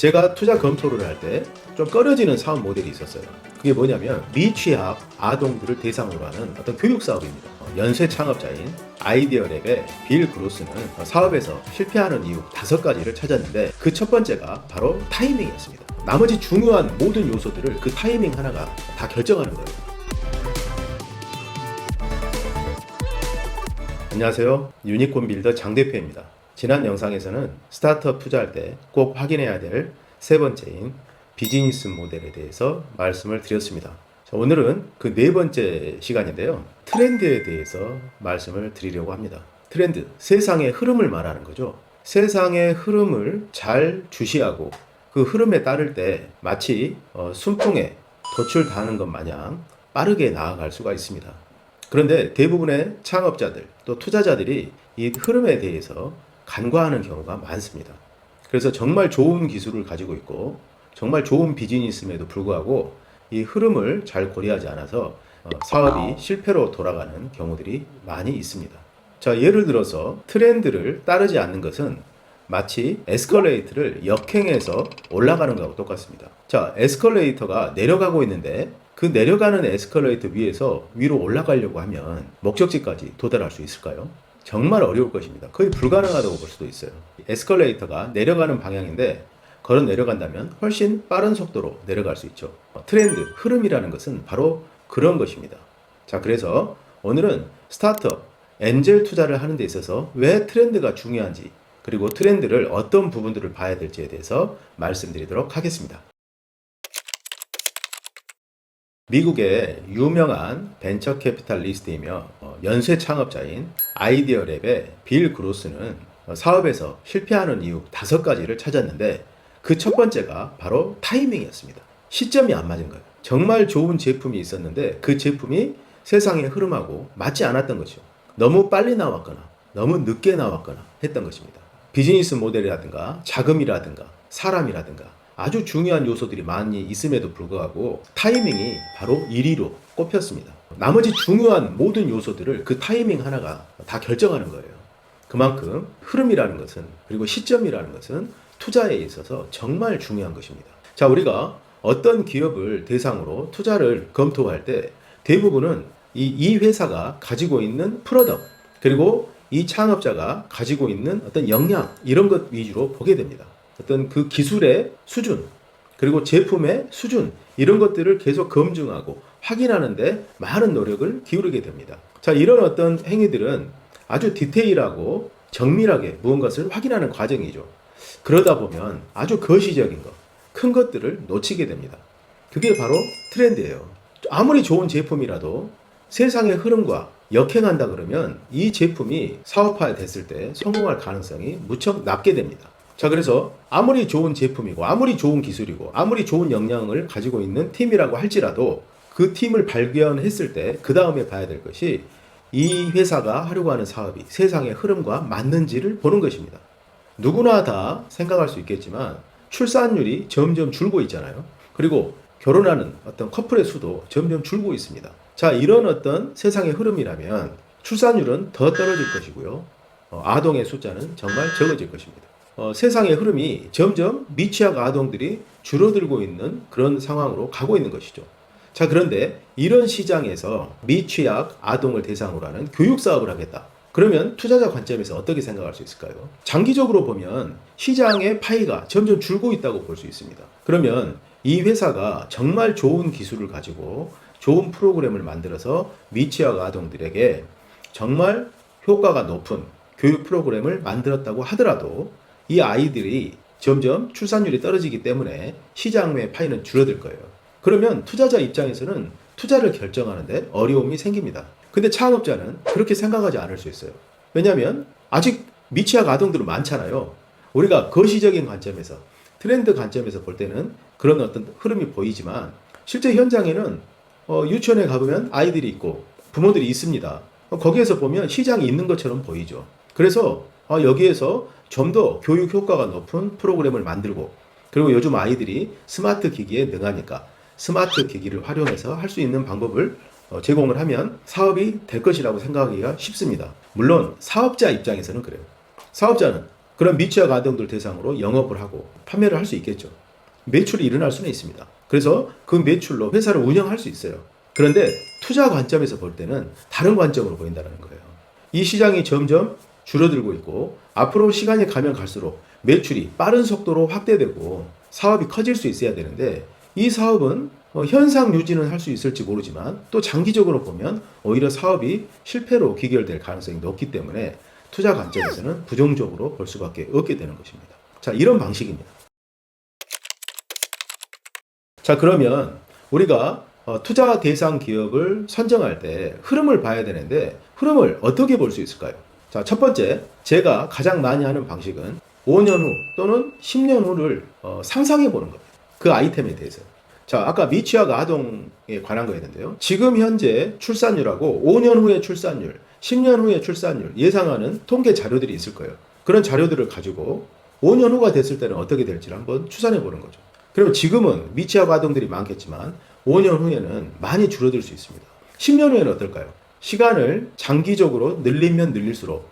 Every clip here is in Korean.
제가 투자 검토를 할 때 좀 꺼려지는 사업 모델이 있었어요. 그게 뭐냐면 미취학 아동들을 대상으로 하는 어떤 교육 사업입니다. 연쇄 창업자인 아이디어랩의 빌 그로스는 사업에서 실패하는 이유 5가지를 찾았는데 그 첫 번째가 바로 타이밍이었습니다. 나머지 중요한 모든 요소들을 그 타이밍 하나가 다 결정하는 거예요. 안녕하세요. 유니콘 빌더 장 대표입니다. 지난 영상에서는 스타트업 투자할 때 꼭 확인해야 될 세 번째인 비즈니스 모델에 대해서 말씀을 드렸습니다. 자, 오늘은 그 네 번째 시간인데요. 트렌드에 대해서 말씀을 드리려고 합니다. 트렌드, 세상의 흐름을 말하는 거죠. 세상의 흐름을 잘 주시하고 그 흐름에 따를 때 마치 순풍에 돛을 다는 것 마냥 빠르게 나아갈 수가 있습니다. 그런데 대부분의 창업자들 또 투자자들이 이 흐름에 대해서 간과하는 경우가 많습니다. 그래서 정말 좋은 기술을 가지고 있고 정말 좋은 비즈니스임에도 불구하고 이 흐름을 잘 고려하지 않아서 사업이 실패로 돌아가는 경우들이 많이 있습니다. 자, 예를 들어서 트렌드를 따르지 않는 것은 마치 에스컬레이터를 역행해서 올라가는 것하고 똑같습니다. 자, 에스컬레이터가 내려가고 있는데 그 내려가는 에스컬레이터 위에서 위로 올라가려고 하면 목적지까지 도달할 수 있을까요? 정말 어려울 것입니다. 거의 불가능하다고 볼 수도 있어요. 에스컬레이터가 내려가는 방향인데 걸어 내려간다면 훨씬 빠른 속도로 내려갈 수 있죠. 트렌드, 흐름이라는 것은 바로 그런 것입니다. 자, 그래서 오늘은 스타트업, 엔젤 투자를 하는 데 있어서 왜 트렌드가 중요한지 그리고 트렌드를 어떤 부분들을 봐야 될지에 대해서 말씀드리도록 하겠습니다. 미국의 유명한 벤처 캐피탈리스트이며 연쇄 창업자인 아이디어랩의 빌 그로스는 사업에서 실패하는 이유 5가지를 찾았는데 그 첫 번째가 바로 타이밍이었습니다. 시점이 안 맞은 거예요. 정말 좋은 제품이 있었는데 그 제품이 세상의 흐름하고 맞지 않았던 거죠. 너무 빨리 나왔거나 너무 늦게 나왔거나 했던 것입니다. 비즈니스 모델이라든가 자금이라든가 사람이라든가 아주 중요한 요소들이 많이 있음에도 불구하고 타이밍이 바로 1위로 꼽혔습니다. 나머지 중요한 모든 요소들을 그 타이밍 하나가 다 결정하는 거예요. 그만큼 흐름이라는 것은 그리고 시점이라는 것은 투자에 있어서 정말 중요한 것입니다. 자, 우리가 어떤 기업을 대상으로 투자를 검토할 때 대부분은 이 회사가 가지고 있는 프로덕트 그리고 이 창업자가 가지고 있는 어떤 역량 이런 것 위주로 보게 됩니다. 어떤 그 기술의 수준 그리고 제품의 수준 이런 것들을 계속 검증하고 확인하는데 많은 노력을 기울이게 됩니다. 자, 이런 어떤 행위들은 아주 디테일하고 정밀하게 무언가를 확인하는 과정이죠. 그러다 보면 아주 거시적인 것, 큰 것들을 놓치게 됩니다. 그게 바로 트렌드예요. 아무리 좋은 제품이라도 세상의 흐름과 역행한다 그러면 이 제품이 사업화 됐을 때 성공할 가능성이 무척 낮게 됩니다. 자, 그래서 아무리 좋은 제품이고 아무리 좋은 기술이고 아무리 좋은 역량을 가지고 있는 팀이라고 할지라도 그 팀을 발견했을 때 그 다음에 봐야 될 것이 이 회사가 하려고 하는 사업이 세상의 흐름과 맞는지를 보는 것입니다. 누구나 다 생각할 수 있겠지만 출산율이 점점 줄고 있잖아요. 그리고 결혼하는 어떤 커플의 수도 점점 줄고 있습니다. 자, 이런 어떤 세상의 흐름이라면 출산율은 더 떨어질 것이고요. 아동의 숫자는 정말 적어질 것입니다. 세상의 흐름이 점점 미취학 아동들이 줄어들고 있는 그런 상황으로 가고 있는 것이죠. 자, 그런데 이런 시장에서 미취학 아동을 대상으로 하는 교육 사업을 하겠다. 그러면 투자자 관점에서 어떻게 생각할 수 있을까요? 장기적으로 보면 시장의 파이가 점점 줄고 있다고 볼 수 있습니다. 그러면 이 회사가 정말 좋은 기술을 가지고 좋은 프로그램을 만들어서 미취학 아동들에게 정말 효과가 높은 교육 프로그램을 만들었다고 하더라도 이 아이들이 점점 출산율이 떨어지기 때문에 시장의 파이는 줄어들 거예요. 그러면 투자자 입장에서는 투자를 결정하는데 어려움이 생깁니다. 근데 창업자는 그렇게 생각하지 않을 수 있어요. 왜냐하면 아직 미취학 아동들은 많잖아요. 우리가 거시적인 관점에서 트렌드 관점에서 볼 때는 그런 어떤 흐름이 보이지만 실제 현장에는 유치원에 가보면 아이들이 있고 부모들이 있습니다. 거기에서 보면 시장이 있는 것처럼 보이죠. 그래서 여기에서 좀 더 교육 효과가 높은 프로그램을 만들고 그리고 요즘 아이들이 스마트 기기에 능하니까 스마트 기기를 활용해서 할 수 있는 방법을 제공을 하면 사업이 될 것이라고 생각하기가 쉽습니다. 물론 사업자 입장에서는 그래요. 사업자는 그런 미취학 아동들 대상으로 영업을 하고 판매를 할 수 있겠죠. 매출이 일어날 수는 있습니다. 그래서 그 매출로 회사를 운영할 수 있어요. 그런데 투자 관점에서 볼 때는 다른 관점으로 보인다는 거예요. 이 시장이 점점 줄어들고 있고 앞으로 시간이 가면 갈수록 매출이 빠른 속도로 확대되고 사업이 커질 수 있어야 되는데 이 사업은 현상 유지는 할 수 있을지 모르지만 또 장기적으로 보면 오히려 사업이 실패로 귀결될 가능성이 높기 때문에 투자 관점에서는 부정적으로 볼 수밖에 없게 되는 것입니다. 자, 이런 방식입니다. 자, 그러면 우리가 투자 대상 기업을 선정할 때 흐름을 봐야 되는데 흐름을 어떻게 볼 수 있을까요? 자, 첫 번째, 제가 가장 많이 하는 방식은 5년 후 또는 10년 후를 상상해 보는 겁니다. 그 아이템에 대해서. 자, 아까 미취학 아동에 관한 거였는데요. 지금 현재 출산율하고 5년 후의 출산율, 10년 후의 출산율 예상하는 통계 자료들이 있을 거예요. 그런 자료들을 가지고 5년 후가 됐을 때는 어떻게 될지를 한번 추산해 보는 거죠. 그리고 지금은 미취학 아동들이 많겠지만 5년 후에는 많이 줄어들 수 있습니다. 10년 후에는 어떨까요? 시간을 장기적으로 늘리면 늘릴수록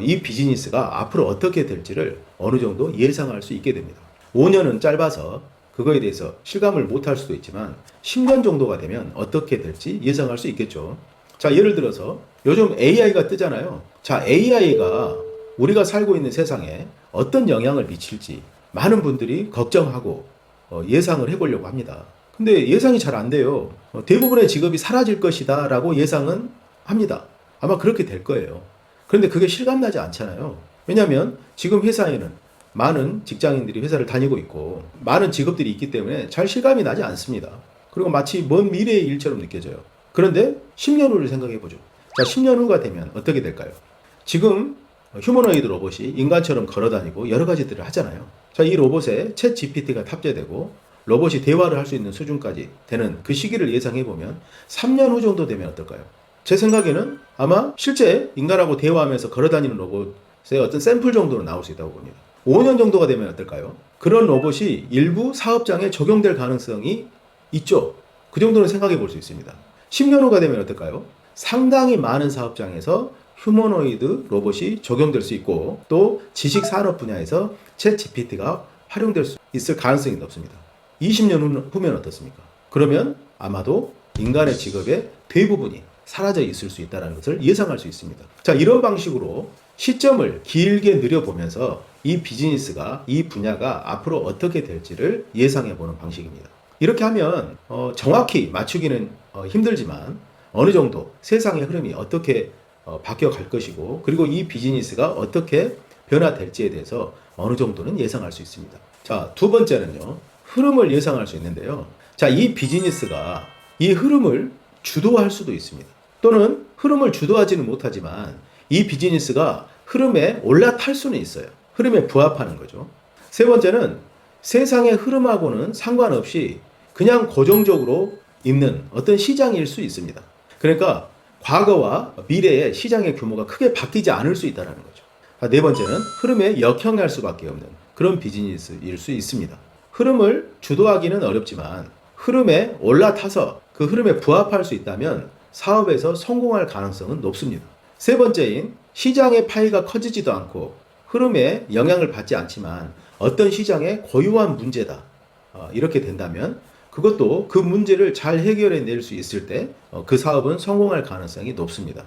이 비즈니스가 앞으로 어떻게 될지를 어느 정도 예상할 수 있게 됩니다. 5년은 짧아서 그거에 대해서 실감을 못할 수도 있지만 10년 정도가 되면 어떻게 될지 예상할 수 있겠죠. 자, 예를 들어서 요즘 AI가 뜨잖아요. 자, AI가 우리가 살고 있는 세상에 어떤 영향을 미칠지 많은 분들이 걱정하고 예상을 해보려고 합니다. 근데 예상이 잘 안 돼요. 대부분의 직업이 사라질 것이다 라고 예상은 합니다. 아마 그렇게 될 거예요. 그런데 그게 실감나지 않잖아요. 왜냐하면 지금 회사에는 많은 직장인들이 회사를 다니고 있고 많은 직업들이 있기 때문에 잘 실감이 나지 않습니다. 그리고 마치 먼 미래의 일처럼 느껴져요. 그런데 10년 후를 생각해 보죠. 자, 10년 후가 되면 어떻게 될까요? 지금 휴머노이드 로봇이 인간처럼 걸어 다니고 여러 가지들을 하잖아요. 자, 이 로봇에 챗 GPT가 탑재되고 로봇이 대화를 할 수 있는 수준까지 되는 그 시기를 예상해 보면 3년 후 정도 되면 어떨까요? 제 생각에는 아마 실제 인간하고 대화하면서 걸어 다니는 로봇의 어떤 샘플 정도는 나올 수 있다고 봅니다. 5년 정도가 되면 어떨까요? 그런 로봇이 일부 사업장에 적용될 가능성이 있죠. 그 정도는 생각해 볼 수 있습니다. 10년 후가 되면 어떨까요? 상당히 많은 사업장에서 휴머노이드 로봇이 적용될 수 있고 또 지식 산업 분야에서 챗 GPT가 활용될 수 있을 가능성이 높습니다. 20년 후면 어떻습니까? 그러면 아마도 인간의 직업의 대부분이 사라져 있을 수 있다는 것을 예상할 수 있습니다. 자, 이런 방식으로 시점을 길게 늘여보면서 이 비즈니스가, 이 분야가 앞으로 어떻게 될지를 예상해보는 방식입니다. 이렇게 하면 정확히 맞추기는 힘들지만 어느 정도 세상의 흐름이 어떻게 바뀌어갈 것이고 그리고 이 비즈니스가 어떻게 변화될지에 대해서 어느 정도는 예상할 수 있습니다. 자, 두 번째는요. 흐름을 예상할 수 있는데요. 자, 이 비즈니스가 이 흐름을 주도할 수도 있습니다. 또는 흐름을 주도하지는 못하지만 이 비즈니스가 흐름에 올라탈 수는 있어요. 흐름에 부합하는 거죠. 세 번째는 세상의 흐름하고는 상관없이 그냥 고정적으로 있는 어떤 시장일 수 있습니다. 그러니까 과거와 미래의 시장의 규모가 크게 바뀌지 않을 수 있다는 거죠. 네 번째는 흐름에 역행할 수밖에 없는 그런 비즈니스일 수 있습니다. 흐름을 주도하기는 어렵지만 흐름에 올라타서 그 흐름에 부합할 수 있다면 사업에서 성공할 가능성은 높습니다. 세 번째인 시장의 파이가 커지지도 않고 흐름에 영향을 받지 않지만 어떤 시장의 고유한 문제다. 이렇게 된다면 그것도 그 문제를 잘 해결해 낼 수 있을 때 그 사업은 성공할 가능성이 높습니다.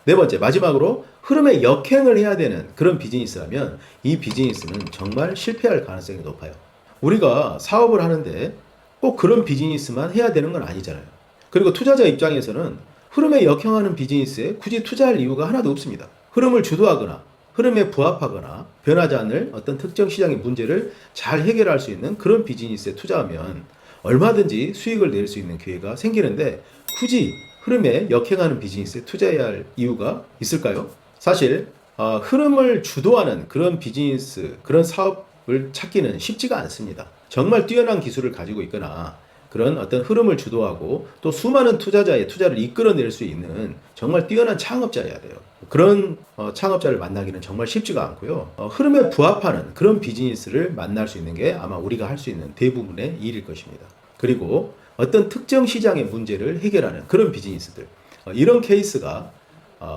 네 번째, 마지막으로 흐름에 역행을 해야 되는 그런 비즈니스라면 이 비즈니스는 정말 실패할 가능성이 높아요. 우리가 사업을 하는데 꼭 그런 비즈니스만 해야 되는 건 아니잖아요. 그리고 투자자 입장에서는 흐름에 역행하는 비즈니스에 굳이 투자할 이유가 하나도 없습니다. 흐름을 주도하거나 흐름에 부합하거나 변하지 않을 어떤 특정 시장의 문제를 잘 해결할 수 있는 그런 비즈니스에 투자하면 얼마든지 수익을 낼 수 있는 기회가 생기는데 굳이 흐름에 역행하는 비즈니스에 투자해야 할 이유가 있을까요? 사실 흐름을 주도하는 그런 비즈니스, 그런 사업을 찾기는 쉽지가 않습니다. 정말 뛰어난 기술을 가지고 있거나 그런 어떤 흐름을 주도하고 또 수많은 투자자의 투자를 이끌어낼 수 있는 정말 뛰어난 창업자여야 돼요. 그런 창업자를 만나기는 정말 쉽지가 않고요. 흐름에 부합하는 그런 비즈니스를 만날 수 있는 게 아마 우리가 할 수 있는 대부분의 일일 것입니다. 그리고 어떤 특정 시장의 문제를 해결하는 그런 비즈니스들, 이런 케이스가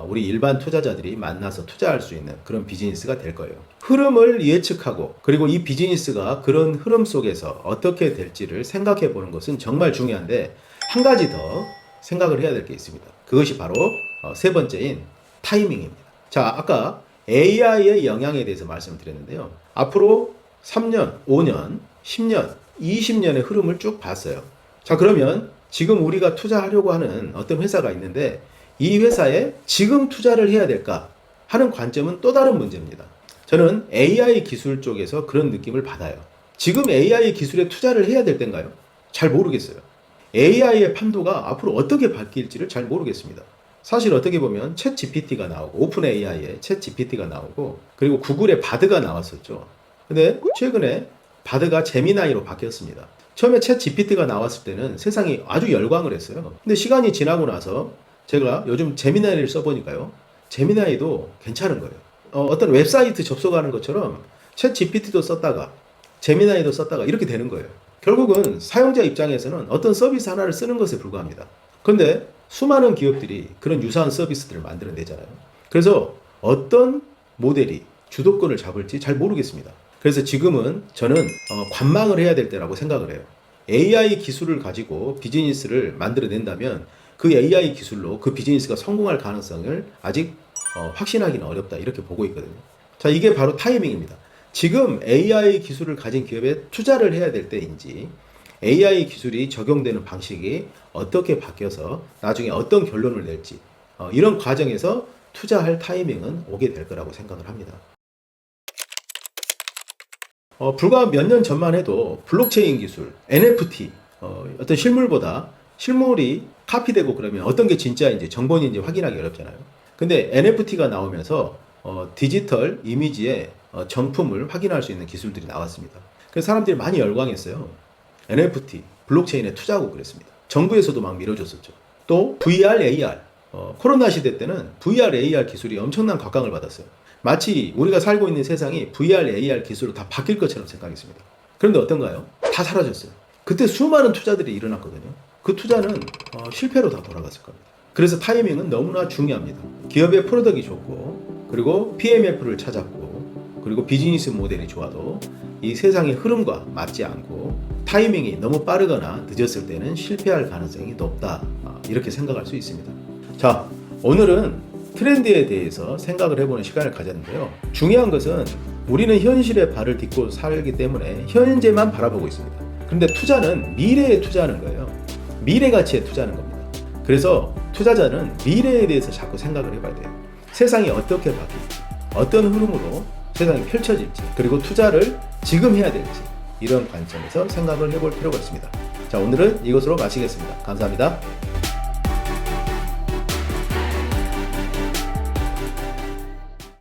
우리 일반 투자자들이 만나서 투자할 수 있는 그런 비즈니스가 될 거예요. 흐름을 예측하고 그리고 이 비즈니스가 그런 흐름 속에서 어떻게 될지를 생각해 보는 것은 정말 중요한데 한 가지 더 생각을 해야 될 게 있습니다. 그것이 바로 세 번째인 타이밍입니다. 자, 아까 AI의 영향에 대해서 말씀드렸는데요. 앞으로 3년, 5년, 10년, 20년의 흐름을 쭉 봤어요. 자, 그러면 지금 우리가 투자하려고 하는 어떤 회사가 있는데 이 회사에 지금 투자를 해야 될까 하는 관점은 또 다른 문제입니다. 저는 AI 기술 쪽에서 그런 느낌을 받아요. 지금 AI 기술에 투자를 해야 될 때인가요? 잘 모르겠어요. AI의 판도가 앞으로 어떻게 바뀔지를 잘 모르겠습니다. 사실 어떻게 보면 챗 GPT가 나오고 오픈 AI의 챗 GPT가 나오고 그리고 구글의 바드가 나왔었죠. 근데 최근에 바드가 제미나이로 바뀌었습니다. 처음에 챗 GPT가 나왔을 때는 세상이 아주 열광을 했어요. 근데 시간이 지나고 나서 제가 요즘 제미나이를 써보니까요. 제미나이도 괜찮은 거예요. 어떤 웹사이트 접속하는 것처럼 챗 GPT도 썼다가 제미나이도 썼다가 이렇게 되는 거예요. 결국은 사용자 입장에서는 어떤 서비스 하나를 쓰는 것에 불과합니다. 그런데 수많은 기업들이 그런 유사한 서비스들을 만들어내잖아요. 그래서 어떤 모델이 주도권을 잡을지 잘 모르겠습니다. 그래서 지금은 저는 관망을 해야 될 때라고 생각을 해요. AI 기술을 가지고 비즈니스를 만들어낸다면 그 AI 기술로 그 비즈니스가 성공할 가능성을 아직 확신하기는 어렵다 이렇게 보고 있거든요. 자, 이게 바로 타이밍입니다. 지금 AI 기술을 가진 기업에 투자를 해야 될 때인지 AI 기술이 적용되는 방식이 어떻게 바뀌어서 나중에 어떤 결론을 낼지 이런 과정에서 투자할 타이밍은 오게 될 거라고 생각을 합니다. 불과 몇 년 전만 해도 블록체인 기술, NFT, 어떤 실물보다 실물이 카피되고 그러면 어떤 게 진짜인지 정본인지 확인하기 어렵잖아요. 근데 NFT가 나오면서 디지털 이미지의 정품을 확인할 수 있는 기술들이 나왔습니다. 그래서 사람들이 많이 열광했어요. NFT, 블록체인에 투자하고 그랬습니다. 정부에서도 막 밀어줬었죠. 또 VR, AR, 코로나 시대 때는 VR, AR 기술이 엄청난 각광을 받았어요. 마치 우리가 살고 있는 세상이 VR, AR 기술로 다 바뀔 것처럼 생각했습니다. 그런데 어떤가요? 다 사라졌어요. 그때 수많은 투자들이 일어났거든요. 그 투자는 실패로 다 돌아갔을 겁니다. 그래서 타이밍은 너무나 중요합니다. 기업의 프로덕이 좋고 그리고 PMF를 찾았고 그리고 비즈니스 모델이 좋아도 이 세상의 흐름과 맞지 않고 타이밍이 너무 빠르거나 늦었을 때는 실패할 가능성이 높다 이렇게 생각할 수 있습니다. 자, 오늘은 트렌드에 대해서 생각을 해보는 시간을 가졌는데요. 중요한 것은 우리는 현실에 발을 딛고 살기 때문에 현재만 바라보고 있습니다. 그런데 투자는 미래에 투자하는 거예요. 미래 가치에 투자하는 겁니다. 그래서 투자자는 미래에 대해서 자꾸 생각을 해봐야 돼요. 세상이 어떻게 바뀔지, 어떤 흐름으로 세상이 펼쳐질지, 그리고 투자를 지금 해야 될지 이런 관점에서 생각을 해볼 필요가 있습니다. 자, 오늘은 이것으로 마치겠습니다. 감사합니다.